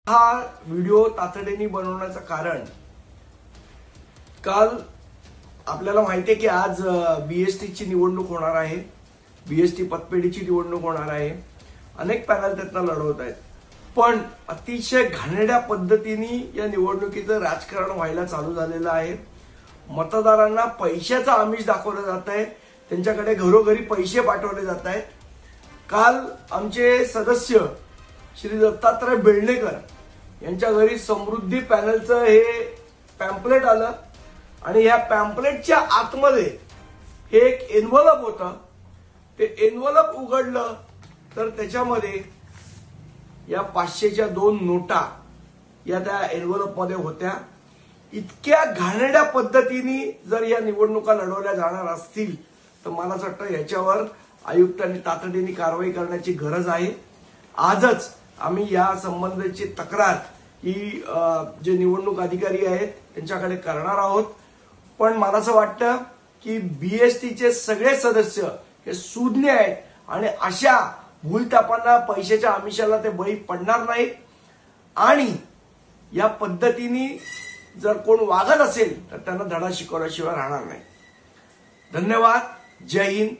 हा व्हिडिओ तातडीने बनवण्याचं कारण काल आपल्याला माहिती आहे की आज बीएसटीची निवडणूक होणार आहे। बीएसटी पतपेढीची निवडणूक होणार आहे। अनेक पॅनल त्यातनं लढवत आहेत, पण अतिशय घाणेरड्या पद्धतीने या निवडणुकीचं राजकारण व्हायला चालू झालेलं आहे। मतदारांना पैशाचं आमिष दाखवलं जात आहे, त्यांच्याकडे घरोघरी पैसे पाठवले जात आहेत। काल आमचे सदस्य श्री दत्तात्रय बेळणेकर यांच्या घरी समृद्धी पॅनलचं हे पॅम्पलेट आलं आणि या पॅम्पलेटच्या आतमध्ये हे एक एन्व्हलप होतं। ते एन्व्हलप उघडलं तर त्याच्यामध्ये या 500च्या 2 नोटा या त्या एन्व्हलप मध्ये होत्या। इतक्या घाणेरड्या पद्धतीने जर या निवडणुका लढवल्या जाणार असतील तर मला असं वाटतं याच्यावर आयुक्तांनी तातडीने कारवाई करण्याची गरज आहे। आजच आम्ही या संबंधाची तक्रार ही जे निवडणूक अधिकारी आहेत त्यांच्याकडे करणार आहोत। पण मला असं वाटतं की बीएसटीचे सगळे सदस्य हे सुज्ञ आहेत आणि अशा भूलथापांना पैशाच्या आमिषाला ते बळी पडणार नाहीत आणि या पद्धतीने जर कोण वागत असेल तर त्यांना धडा शिकवल्याशिवाय राहणार नाही। धन्यवाद। जय हिंद।